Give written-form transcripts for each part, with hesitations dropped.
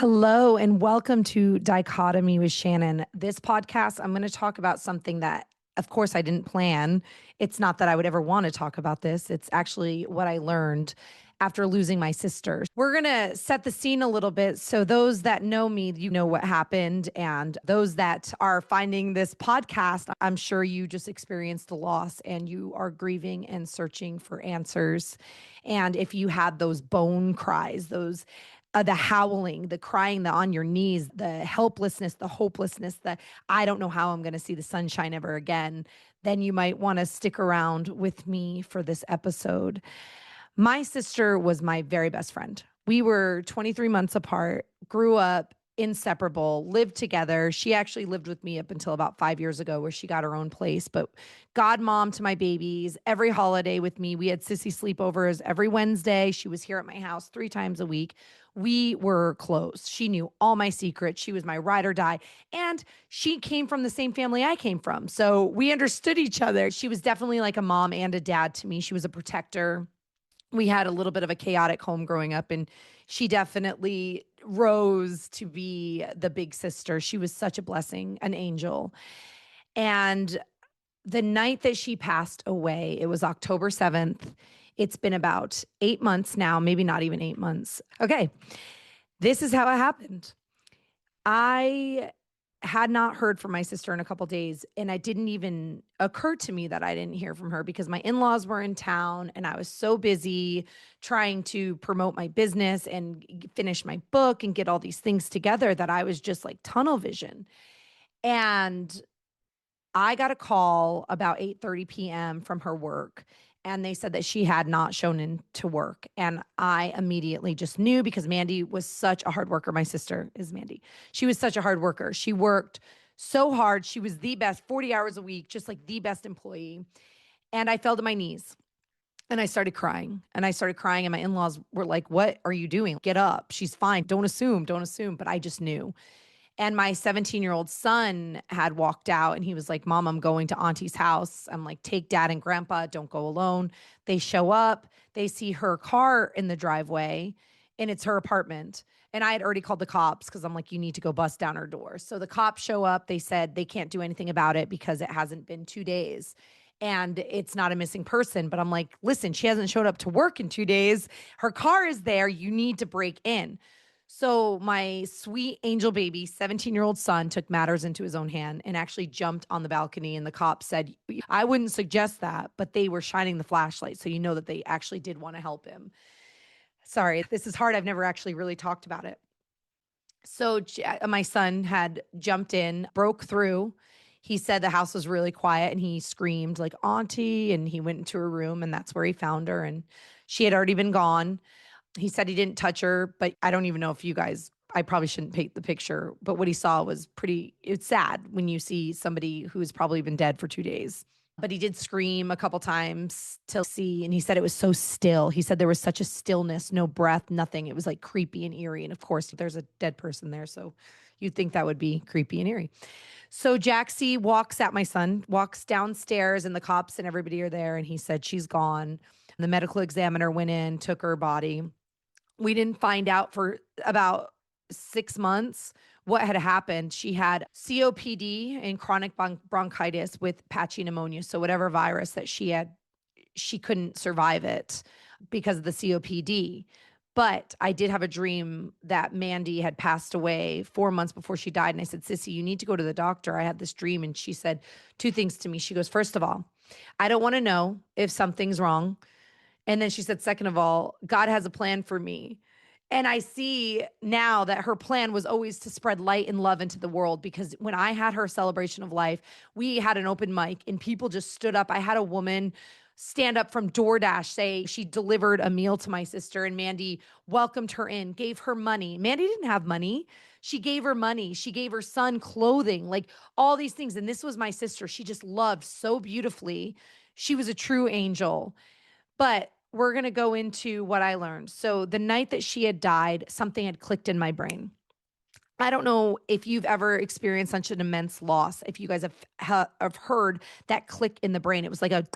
Hello, and welcome to Dichotomy with Shannon. This podcast, I'm going to talk about something that, of course, I didn't plan. It's not that I would ever want to talk about this. It's actually what I learned after losing my sister. We're going to set the scene a little bit. So, those that know me, you know what happened. And those that are finding this podcast, I'm sure you just experienced the loss and you are grieving and searching for answers. And if you had those bone cries, those the howling, the crying, the on your knees, the helplessness, the hopelessness, the I don't know how I'm going to see the sunshine ever again, then you might want to stick around with me for this episode. My sister was my very best friend. We were 23 months apart, grew up inseparable, lived together. She actually lived with me up until about 5 years ago, where she got her own place. But godmom to my babies, every holiday with me. We had sissy sleepovers every Wednesday. She was here at my house 3 times a week. We were close. She knew all my secrets. She was my ride or die. And she came from the same family I came from. So we understood each other. She was definitely like a mom and a dad to me. She was a protector. We had a little bit of a chaotic home growing up, and she definitely rose to be the big sister. She was such a blessing, an angel. And the night that she passed away, it was October 7th. It's been about 8 months now, maybe not even 8 months. Okay, this is how it happened. I had not heard from my sister in a couple days, and it didn't even occur to me that I didn't hear from her because my in-laws were in town and I was so busy trying to promote my business and finish my book and get all these things together that I was just like tunnel vision. And I got a call about 8:30 p.m. from her work, and they said that she had not shown in to work. And I immediately just knew, because Mandy was such a hard worker. My sister is Mandy. She was such a hard worker. She worked so hard. She was the best, 40 hours a week, just like the best employee. And I fell to my knees and I started crying, and I started crying. And my in-laws were like, "What are you doing? Get up. She's fine. Don't assume, don't assume." But I just knew. And my 17-year-old son had walked out and he was like, "Mom, I'm going to Auntie's house." I'm like, "Take dad and grandpa. Don't go alone." They show up. They see her car in the driveway, and it's her apartment. And I had already called the cops because I'm like, "You need to go bust down her door." So the cops show up. They said they can't do anything about it because it hasn't been 2 days. And it's not a missing person. But I'm like, "Listen, she hasn't showed up to work in 2 days. Her car is there. You need to break in." So my sweet angel baby, 17-year-old son, took matters into his own hand and actually jumped on the balcony. And the cops said, "I wouldn't suggest that," but they were shining the flashlight. So you know that they actually did want to help him. Sorry, this is hard. I've never actually really talked about it. So my son had jumped in, broke through. He said the house was really quiet and he screamed like, "Auntie," and he went into her room, and that's where he found her. And she had already been gone. He said he didn't touch her, but I don't even know if you guys, I probably shouldn't paint the picture, but what he saw was it's sad when you see somebody who's probably been dead for 2 days. But he did scream a couple times to see, and he said it was so still. He said there was such a stillness, no breath, nothing. It was like creepy and eerie. And of course, there's a dead person there, so you'd think that would be creepy and eerie. So Jaxie my son walks downstairs, and the cops and everybody are there, and he said she's gone. The medical examiner went in, took her body. We didn't find out for about 6 months what had happened. She had COPD and chronic bronchitis with patchy pneumonia. So whatever virus that she had, she couldn't survive it because of the COPD. But I did have a dream that Mandy had passed away 4 months before she died. And I said, "Sissy, you need to go to the doctor. I had this dream." And she said two things to me. She goes, "First of all, I don't want to know if something's wrong." And then she said, "Second of all, God has a plan for me." And I see now that her plan was always to spread light and love into the world, because when I had her celebration of life, we had an open mic and people just stood up. I had a woman stand up from DoorDash, say she delivered a meal to my sister, and Mandy welcomed her in, gave her money. Mandy didn't have money. She gave her money. She gave her son clothing, like all these things. And this was my sister. She just loved so beautifully. She was a true angel. But we're going to go into what I learned. So the night that she had died, something had clicked in my brain. I don't know if you've ever experienced such an immense loss. If you guys have heard that click in the brain, it was like a,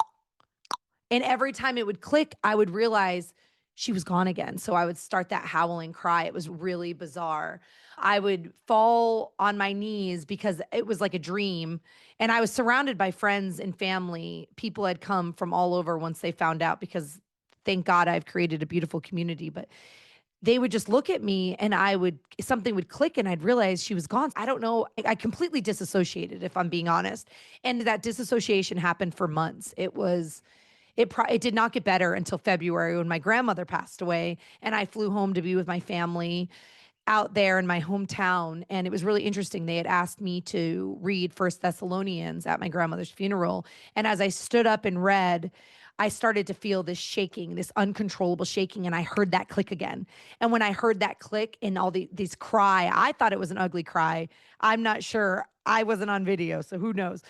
and every time it would click, I would realize she was gone again. So I would start that howling cry. It was really bizarre. I would fall on my knees because it was like a dream. And I was surrounded by friends and family. People had come from all over once they found out, because thank God I've created a beautiful community. But they would just look at me and something would click and I'd realize she was gone. I don't know. I completely disassociated, if I'm being honest. And that disassociation happened for months. It did not get better until February when my grandmother passed away and I flew home to be with my family out there in my hometown. And it was really interesting. They had asked me to read First Thessalonians at my grandmother's funeral. And as I stood up and read, I started to feel this shaking, this uncontrollable shaking. And I heard that click again. And when I heard that click and these cry, I thought it was an ugly cry. I'm not sure. I wasn't on video, so who knows?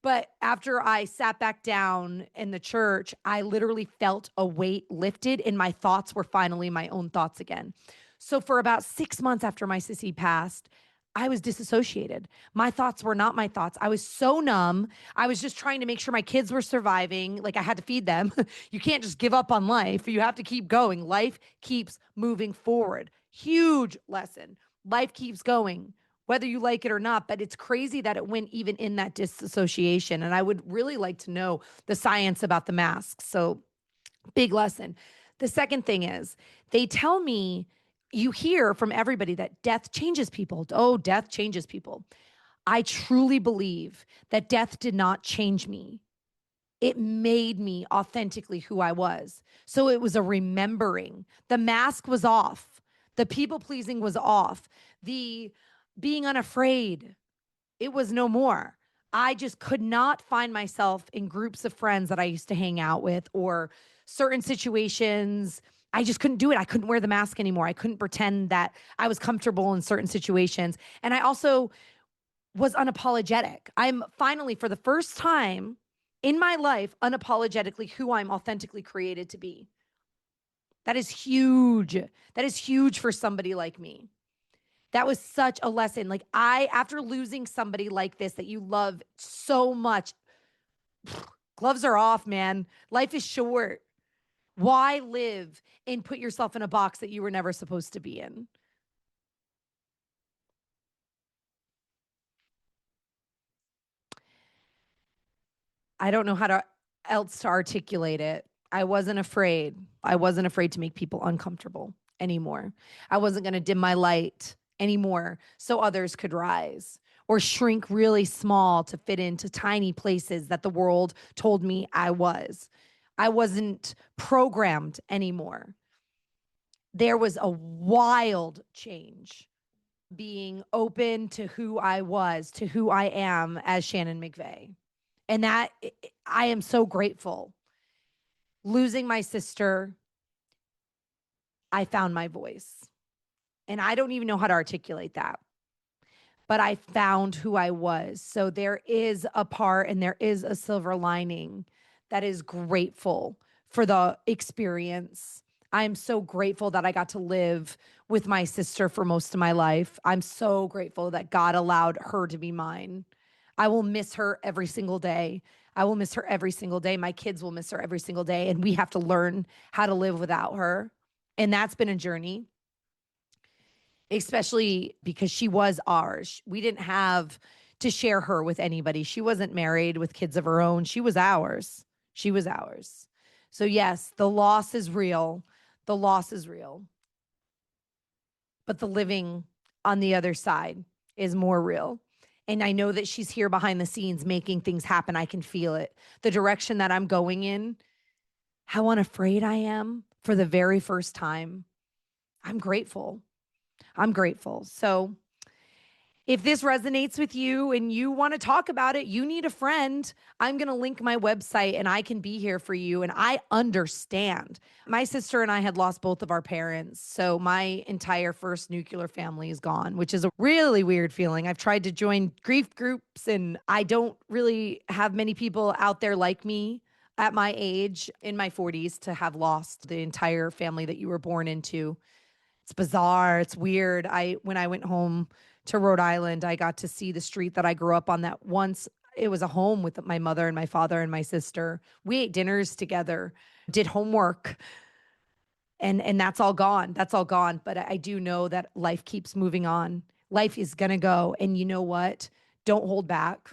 But after I sat back down in the church, I literally felt a weight lifted and my thoughts were finally my own thoughts again. So for about 6 months after my sissy passed, I was disassociated. My thoughts were not my thoughts. I was so numb. I was just trying to make sure my kids were surviving. Like I had to feed them. You can't just give up on life. You have to keep going. Life keeps moving forward. Huge lesson. Life keeps going, whether you like it or not. But it's crazy that it went even in that disassociation. And I would really like to know the science about the masks. So, big lesson. The second thing is, they tell me, you hear from everybody that death changes people. Oh, death changes people. I truly believe that death did not change me. It made me authentically who I was. So it was a remembering. The mask was off. The people pleasing was off. The being unafraid, it was no more. I just could not find myself in groups of friends that I used to hang out with or certain situations. I just couldn't do it. I couldn't wear the mask anymore. I couldn't pretend that I was comfortable in certain situations. And I also was unapologetic. I'm finally, for the first time in my life, unapologetically who I'm authentically created to be. That is huge. That is huge for somebody like me. That was such a lesson. Like after losing somebody like this that you love so much, gloves are off, man. Life is short. Why live and put yourself in a box that you were never supposed to be in? I don't know how to else to articulate it. I wasn't afraid. I wasn't afraid to make people uncomfortable anymore. I wasn't going to dim my light anymore so others could rise or shrink really small to fit into tiny places that the world told me I was. I wasn't programmed anymore. There was a wild change, being open to who I was, to who I am as Shannon McVeigh. And that I am so grateful. Losing my sister, I found my voice. And I don't even know how to articulate that, but I found who I was. So there is a part and there is a silver lining that is grateful for the experience. I'm so grateful that I got to live with my sister for most of my life. I'm so grateful that God allowed her to be mine. I will miss her every single day. I will miss her every single day. My kids will miss her every single day. And we have to learn how to live without her. And that's been a journey, especially because she was ours. We didn't have to share her with anybody. She wasn't married with kids of her own. She was ours. She was ours. So, yes, the loss is real. The loss is real. But the living on the other side is more real. And I know that she's here behind the scenes making things happen. I can feel it. The direction that I'm going in, how unafraid I am for the very first time. I'm grateful. I'm grateful. So if this resonates with you and you want to talk about it, you need a friend. I'm going to link my website and I can be here for you. And I understand. My sister and I had lost both of our parents. So my entire first nuclear family is gone, which is a really weird feeling. I've tried to join grief groups and I don't really have many people out there like me at my age in my 40s to have lost the entire family that you were born into. It's bizarre. It's weird. When I went home to Rhode Island, I got to see the street that I grew up on that once it was a home with my mother and my father and my sister. We ate dinners together, did homework. And that's all gone. That's all gone. But I do know that life keeps moving on. Life is going to go. And you know what? Don't hold back.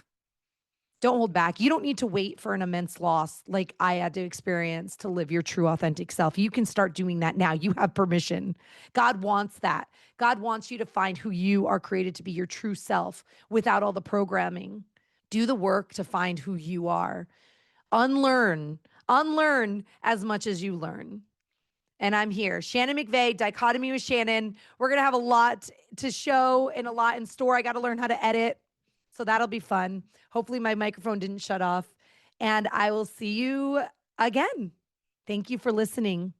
Don't hold back. You don't need to wait for an immense loss like I had to experience to live your true, authentic self. You can start doing that now. You have permission. God wants that. God wants you to find who you are created to be, your true self, without all the programming. Do the work to find who you are. Unlearn as much as you learn. And I'm here. Shannon McVeigh, Dichotomy with Shannon. We're going to have a lot to show and a lot in store. I got to learn how to edit. So that'll be fun. Hopefully, my microphone didn't shut off. And I will see you again. Thank you for listening.